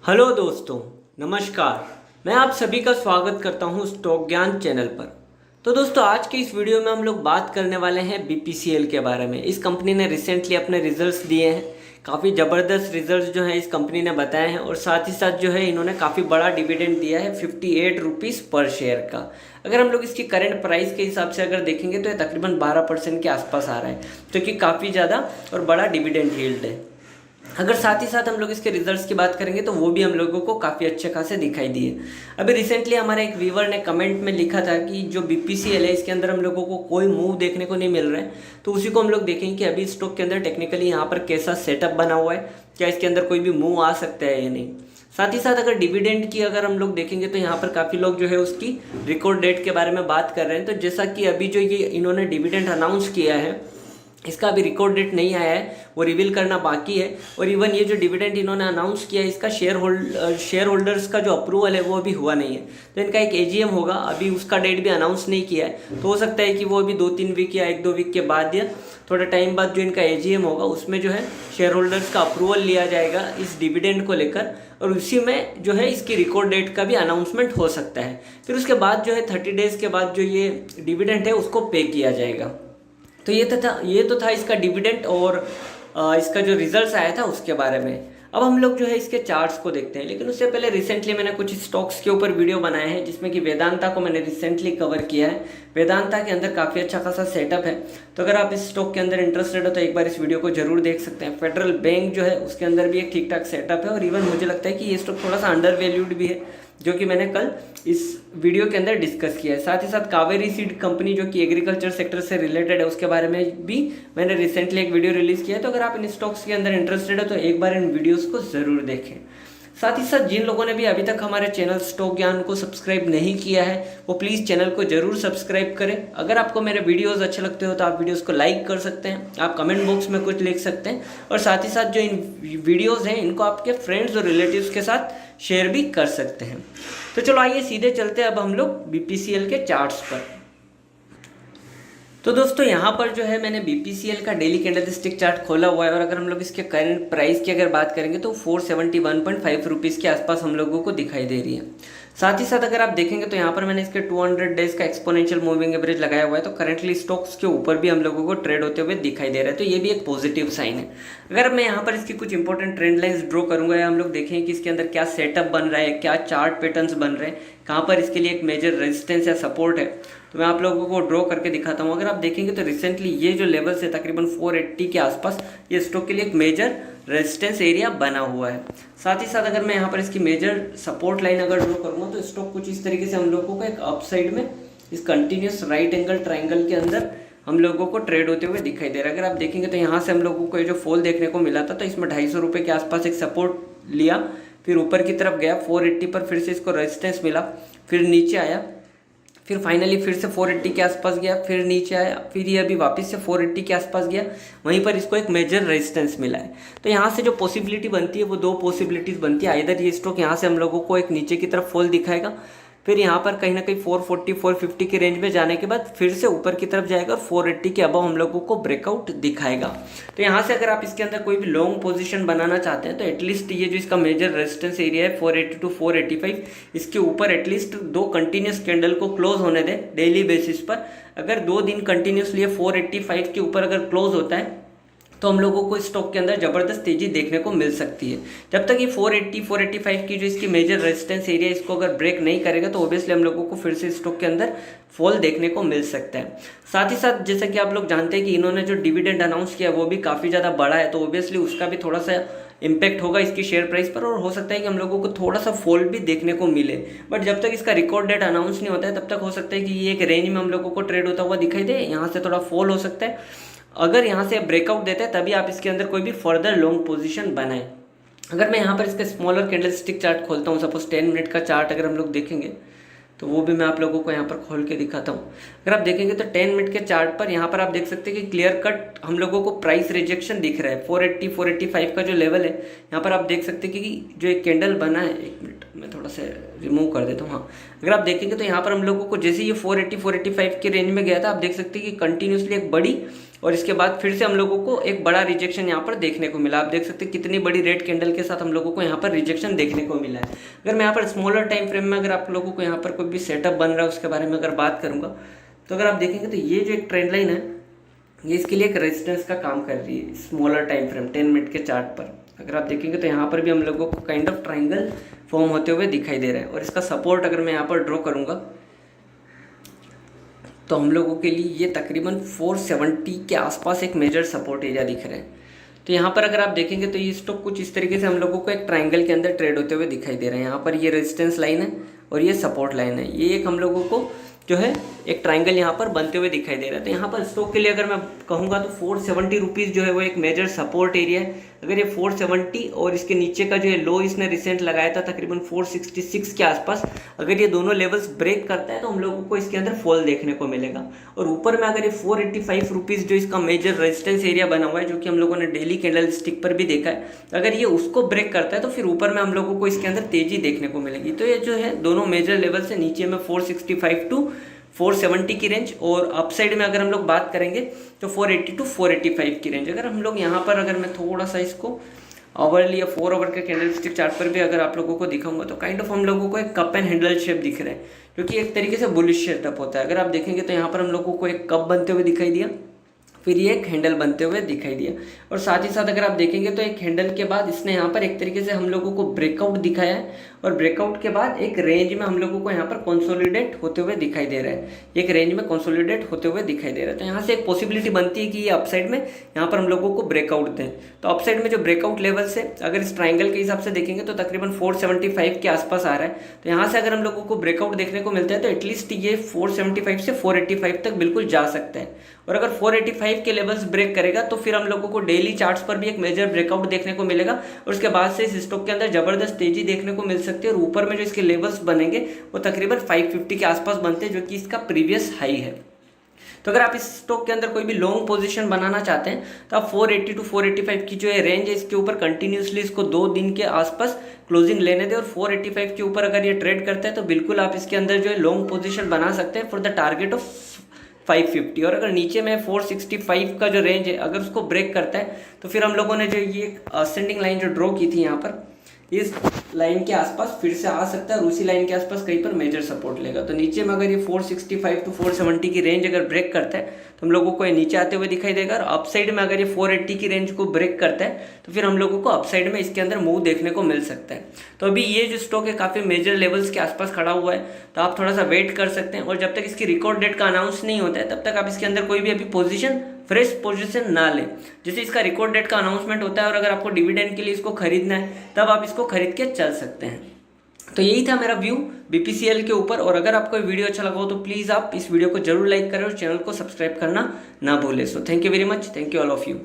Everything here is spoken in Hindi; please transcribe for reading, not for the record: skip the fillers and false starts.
हेलो दोस्तों, नमस्कार। मैं आप सभी का स्वागत करता हूं स्टॉक ज्ञान चैनल पर। तो दोस्तों, आज के इस वीडियो में हम लोग बात करने वाले हैं बीपीसीएल के बारे में। इस कंपनी ने रिसेंटली अपने रिजल्ट्स दिए हैं। काफ़ी ज़बरदस्त रिजल्ट्स जो हैं इस कंपनी ने बताए हैं, और साथ ही साथ जो है इन्होंने काफ़ी बड़ा डिविडेंड दिया है 58 रुपीज़ पर शेयर का। अगर हम लोग इसकी करंट प्राइस के हिसाब से अगर देखेंगे तो ये तकरीबन 12% के आसपास आ रहा है, जो कि काफ़ी ज़्यादा और बड़ा डिविडेंड यील्ड है। अगर साथ ही साथ हम लोग इसके रिजल्ट्स की बात करेंगे तो वो भी हम लोगों को काफ़ी अच्छे खासे दिखाई दिए। अभी रिसेंटली हमारे एक व्यूवर ने कमेंट में लिखा था कि जो बीपीसीएल है इसके अंदर हम लोगों को कोई मूव देखने को नहीं मिल रहा है, तो उसी को हम लोग देखेंगे कि अभी स्टॉक के अंदर टेक्निकली यहाँ पर कैसा सेटअप बना हुआ है, क्या इसके अंदर कोई भी मूव आ सकता है या नहीं। साथ ही साथ अगर डिविडेंड की अगर हम लोग देखेंगे तो यहाँ पर काफ़ी लोग जो है उसकी रिकॉर्ड डेट के बारे में बात कर रहे हैं। तो जैसा कि अभी जो ये इन्होंने डिविडेंड अनाउंस किया है, इसका अभी रिकॉर्ड डेट नहीं आया है, वो रिवील करना बाकी है। और इवन ये जो डिविडेंड इन्होंने अनाउंस किया है, इसका शेयर होल्डर्स का जो अप्रूवल है वो अभी हुआ नहीं है। तो इनका एक एजीएम होगा, अभी उसका डेट भी अनाउंस नहीं किया है। तो हो सकता है कि वो अभी 2-3 वीक या 1-2 वीक के बाद या थोड़ा टाइम बाद जो इनका एजीएम होगा उसमें जो है शेयर होल्डर्स का अप्रूवल लिया जाएगा इस डिविडेंड को लेकर, और उसी में जो है इसकी रिकॉर्ड डेट का भी अनाउंसमेंट हो सकता है। फिर उसके बाद जो है 30 डेज़ के बाद जो ये डिविडेंड है उसको पे किया जाएगा। तो ये तो था इसका डिविडेंड और इसका जो रिजल्ट्स आया था उसके बारे में। अब हम लोग जो है इसके चार्ट्स को देखते हैं, लेकिन उससे पहले रिसेंटली मैंने कुछ स्टॉक्स के ऊपर वीडियो बनाए हैं, जिसमें कि वेदांता को मैंने रिसेंटली कवर किया है। वेदांता के अंदर काफ़ी अच्छा खासा सेटअप है, तो अगर आप इस स्टॉक के अंदर इंटरेस्टेड हो तो एक बार इस वीडियो को जरूर देख सकते हैं। फेडरल बैंक जो है उसके अंदर भी एक ठीक ठाक सेटअप है, और इवन मुझे लगता है कि ये स्टॉक थोड़ा सा अंडर वैल्यूड भी है, जो कि मैंने कल इस वीडियो के अंदर डिस्कस किया है। साथ ही साथ कावेरी सीड कंपनी जो कि एग्रीकल्चर सेक्टर से रिलेटेड है, उसके बारे में भी मैंने रिसेंटली एक वीडियो रिलीज़ किया है। तो अगर आप इन स्टॉक्स के अंदर इंटरेस्टेड है तो एक बार इन वीडियोस को ज़रूर देखें। साथ ही साथ जिन लोगों ने भी अभी तक हमारे चैनल स्टॉक ज्ञान को सब्सक्राइब नहीं किया है, वो प्लीज़ चैनल को जरूर सब्सक्राइब करें। अगर आपको मेरे वीडियोस अच्छे लगते हो तो आप वीडियोस को लाइक कर सकते हैं, आप कमेंट बॉक्स में कुछ लिख सकते हैं, और साथ ही साथ जो इन वीडियोस हैं इनको आपके फ्रेंड्स और रिलेटिव्स के साथ शेयर भी कर सकते हैं। तो चलो आइए सीधे चलते हैं अब हम लोग बीपीसीएल के चार्ट्स पर। तो दोस्तों, यहाँ पर जो है मैंने बीपीसीएल का डेली कैंडलस्टिक चार्ट खोला हुआ है, और अगर हम लोग इसके करंट प्राइस की अगर बात करेंगे तो 471.5 रुपीज़ के आसपास हम लोगों को दिखाई दे रही है। साथ ही साथ अगर आप देखेंगे तो यहाँ पर मैंने इसके 200 डेज का एक्सपोनेंशियल मूविंग एवरेज लगाया हुआ है, तो करंटली स्टॉक्स के ऊपर भी हम लोगों को ट्रेड होते हुए दिखाई दे रहा है, तो ये भी एक पॉजिटिव साइन है। अगर मैं यहाँ पर इसकी कुछ इंपॉर्टेंट ट्रेंड लाइन्स ड्रॉ करूँगा, या हम लोग देखेंगे कि इसके अंदर क्या सेटअप बन रहा है, क्या चार्ट पैटर्न्स बन रहे हैं, कहाँ पर इसके लिए एक मेजर रेजिस्टेंस या सपोर्ट है, तो मैं आप लोगों को ड्रॉ करके दिखाता हूँ। अगर आप देखेंगे तो रिसेंटली ये जो लेवल्स है तकरीबन 480 के आसपास, ये स्टॉक के लिए एक मेजर रेजिस्टेंस एरिया बना हुआ है। साथ ही साथ अगर मैं यहाँ पर इसकी मेजर सपोर्ट लाइन अगर ड्रॉ करूँगा तो स्टॉक कुछ इस तरीके से हम लोगों को एक अपसाइड में इस कंटिन्यूस राइट एंगल ट्राइंगल के अंदर हम लोगों को ट्रेड होते हुए दिखाई दे रहा है। अगर आप देखेंगे तो यहाँ से हम लोगों को ये जो फॉल देखने को मिला था, तो इसमें 250 रुपये के आसपास एक सपोर्ट लिया, फिर ऊपर की तरफ गया 480 पर, फिर से इसको रेजिस्टेंस मिला, फिर नीचे आया, फिर फाइनली फिर से 480 के आसपास गया, फिर नीचे आया, फिर ये अभी वापस से 480 के आसपास गया, वहीं पर इसको एक मेजर रेजिस्टेंस मिला है। तो यहाँ से जो पॉसिबिलिटी बनती है वो दो पॉसिबिलिटीज़ बनती है। आइदर ये स्टॉक यहाँ से हम लोगों को एक नीचे की तरफ फॉल दिखाएगा, फिर यहाँ पर कहीं ना कहीं 440-450 के रेंज में जाने के बाद फिर से ऊपर की तरफ जाएगा और 480 के अबव हम लोगों को ब्रेकआउट दिखाएगा। तो यहाँ से अगर आप इसके अंदर कोई भी लॉन्ग पोजीशन बनाना चाहते हैं तो एटलीस्ट ये जो इसका मेजर रेजिस्टेंस एरिया है 480 to 485, इसके ऊपर एटलीस्ट 2 कंटिन्यूस कैंडल को क्लोज होने दें डेली बेसिस पर। अगर 2 दिन कंटिन्यूसली 485 के ऊपर अगर क्लोज होता है तो हम लोगों को स्टॉक के अंदर ज़बरदस्त तेज़ी देखने को मिल सकती है। जब तक ये 480-485 की जो इसकी मेजर रेजिस्टेंस एरिया इसको अगर ब्रेक नहीं करेगा तो ओबियसली हम लोगों को फिर से स्टॉक के अंदर फॉल देखने को मिल सकता है। साथ ही साथ जैसा कि आप लोग जानते हैं कि इन्होंने जो डिविडेंड अनाउंस किया वो भी काफ़ी ज़्यादा बड़ा है, तो ओबियसली उसका भी थोड़ा सा इम्पैक्ट होगा इसकी शेयर प्राइस पर, और हो सकता है कि हम लोगों को थोड़ा सा फॉल भी देखने को मिले। बट जब तक इसका रिकॉर्ड डेट अनाउंस नहीं होता है तब तक हो सकता है कि ये एक रेंज में हम लोगों को ट्रेड होता हुआ दिखाई दे, यहाँ से थोड़ा फॉल हो सकता है। अगर यहाँ से ब्रेकआउट देते हैं तभी आप इसके अंदर कोई भी फर्दर लॉन्ग पोजीशन बनाएं। अगर मैं यहाँ पर इसका स्मॉलर कैंडलस्टिक चार्ट खोलता हूँ, सपोज 10 मिनट का चार्ट अगर हम लोग देखेंगे तो वो भी मैं आप लोगों को यहाँ पर खोल के दिखाता हूँ। अगर आप देखेंगे तो 10 मिनट के चार्ट पर यहाँ पर आप देख सकते हैं कि क्लियर कट हम लोगों को प्राइस रिजेक्शन दिख रहा है। 480-485 का जो लेवल है यहाँ पर आप देख सकते हैं कि जो एक कैंडल बना है, एक मिनट मैं थोड़ा सा रिमूव कर देता हूँ। हाँ, अगर आप देखेंगे तो यहाँ पर हम लोगों को जैसे ये 480-485 के रेंज में गया था, आप देख सकते हैं कि कंटिन्यूसली एक बड़ी और इसके बाद फिर से हम लोगों को एक बड़ा रिजेक्शन यहाँ पर देखने को मिला। आप देख सकते हैं कितनी बड़ी रेड कैंडल के साथ हम लोगों को यहाँ पर रिजेक्शन देखने को मिला है। अगर मैं यहाँ पर स्मॉलर टाइम फ्रेम में अगर आप लोगों को यहाँ पर कोई भी सेटअप बन रहा है उसके बारे में अगर बात करूँगा, तो अगर आप देखेंगे तो ये जो एक ट्रेंड लाइन है ये इसके लिए एक रेजिस्टेंस का काम कर रही है स्मॉलर टाइम फ्रेम 10 मिनट के चार्ट पर। अगर आप देखेंगे तो यहाँ पर भी हम लोगों को काइंड ऑफ ट्राइंगल फॉर्म होते हुए दिखाई दे रहा है। और इसका सपोर्ट अगर मैं यहाँ पर ड्रॉ करूँगा तो हम लोगों के लिए ये तकरीबन 470 के आसपास एक मेजर सपोर्ट एरिया दिख रहा है। तो यहाँ पर अगर आप देखेंगे तो ये स्टॉक कुछ इस तरीके से हम लोगों को एक ट्राइंगल के अंदर ट्रेड होते हुए दिखाई दे रहे हैं। यहाँ पर ये रेजिस्टेंस लाइन है और ये सपोर्ट लाइन है, ये एक हम लोगों को जो है एक ट्राइंगल यहाँ पर बनते हुए दिखाई दे रहा है। तो यहाँ पर स्टॉक के लिए अगर मैं कहूँगा तो 470 रुपीज़ जो है वो एक मेजर सपोर्ट एरिया है। अगर ये 470 और इसके नीचे का जो है लो इसने रिसेंट लगाया था तकरीबन 466 के आसपास, अगर ये दोनों लेवल्स ब्रेक करता है तो हम लोगों को इसके अंदर फॉल देखने को मिलेगा। और ऊपर में अगर ये 485 रुपीज़ जो इसका मेजर रेजिस्टेंस एरिया बना हुआ है, जो कि हम लोगों ने डेली कैंडल स्टिक पर भी देखा है, अगर ये उसको ब्रेक करता है तो फिर ऊपर में हम लोगों को इसके अंदर तेजी देखने को मिलेगी। तो ये जो है दोनों मेजर लेवल से नीचे में 465 टू 470 की रेंज, और अपसाइड में अगर हम लोग बात करेंगे तो 480 टू 485 की रेंज। अगर हम लोग यहाँ पर अगर मैं थोड़ा सा इसको आवरली या 4 आवर के कैंडलस्टिक चार्ट पर भी अगर आप लोगों को दिखाऊंगा तो काइंड ऑफ हम लोगों को एक कप एंड हैंडल शेप दिख रहा है, जो कि एक तरीके से बुलिश सेटअप होता है। अगर आप देखेंगे तो यहाँ पर हम लोगों को एक कप बनते हुए दिखाई दिया, फिर ये एक हैंडल बनते हुए दिखाई दिया, और साथ ही साथ अगर आप देखेंगे तो एक हैंडल के बाद इसने यहाँ पर एक तरीके से हम लोगों को ब्रेकआउट दिखाया है, और ब्रेकआउट के बाद एक रेंज में हम लोगों को यहाँ पर कंसोलिडेट होते हुए दिखाई दे रहा है, एक रेंज में कंसोलिडेट होते हुए दिखाई दे रहा है। तो यहाँ से एक पॉसिबिलिटी बनती है कि ये अपसाइड में यहाँ पर हम लोगों को ब्रेकआउट दें। तो अपसाइड में जो ब्रेकआउट लेवल से अगर इस ट्राइंगल के हिसाब से देखेंगे तो तकरीबन 475 के आसपास आ रहा है। तो यहाँ से अगर हम लोगों को ब्रेकआउट देखने को मिलता है तो एटलीस्ट ये 475 से 485 तक बिल्कुल जा सकता है। और अगर 485 के लेवल्स ब्रेक करेगा तो फिर हम लोगों को डेली चार्ट्स पर भी एक मेजर ब्रेकआउट देखने को मिलेगा, और उसके बाद से इस स्टॉक के अंदर जबरदस्त तेजी देखने को मिल सकती है। और ऊपर में जो इसके लेवल्स बनेंगे वो तकरीबन 550 के आसपास बनते हैं, जो कि इसका प्रीवियस हाई है। तो अगर आप इस स्टॉक के अंदर कोई भी लॉन्ग पोजीशन बनाना चाहते हैं तो आप 480 टू 485 की जो है रेंज है इसके ऊपर कंटिन्यूसली इसको 2 दिन के आसपास क्लोजिंग लेने दें, और 485 के ऊपर अगर ये ट्रेड करता है तो बिल्कुल आप इसके अंदर जो है लॉन्ग पोजीशन बना सकते हैं फॉर द टारगेट ऑफ 550। और अगर नीचे में 465 का जो रेंज है अगर उसको ब्रेक करता है तो फिर हम लोगों ने जो ये असेंडिंग लाइन जो ड्रॉ की थी यहाँ पर इस लाइन के आसपास फिर से आ सकता है, और उसी लाइन के आसपास कहीं पर मेजर सपोर्ट लेगा। तो नीचे में अगर ये 465 टू 470 की रेंज अगर ब्रेक करता है तो हम लोगों को ये नीचे आते हुए दिखाई देगा, और अपसाइड में अगर ये 480 की रेंज को ब्रेक करता है तो फिर हम लोगों को अपसाइड में इसके अंदर मूव देखने को मिल सकता है। तो अभी ये जो स्टॉक है काफ़ी मेजर लेवल्स के आसपास खड़ा हुआ है, तो आप थोड़ा सा वेट कर सकते हैं। और जब तक इसकी रिकॉर्ड डेट का अनाउंस नहीं होता है तब तक आप इसके अंदर कोई भी अभी पोजीशन फ्रेश पोजीशन ना लें। जैसे इसका रिकॉर्ड डेट का अनाउंसमेंट होता है और अगर आपको डिविडेंड के लिए इसको खरीदना है तब आप इसको खरीद के चल सकते हैं। तो यही था मेरा व्यू BPCL के ऊपर, और अगर आपको वीडियो अच्छा लगा हो तो प्लीज़ आप इस वीडियो को जरूर लाइक करें और चैनल को सब्सक्राइब करना ना भूलें। So thank you very much, thank you all of you.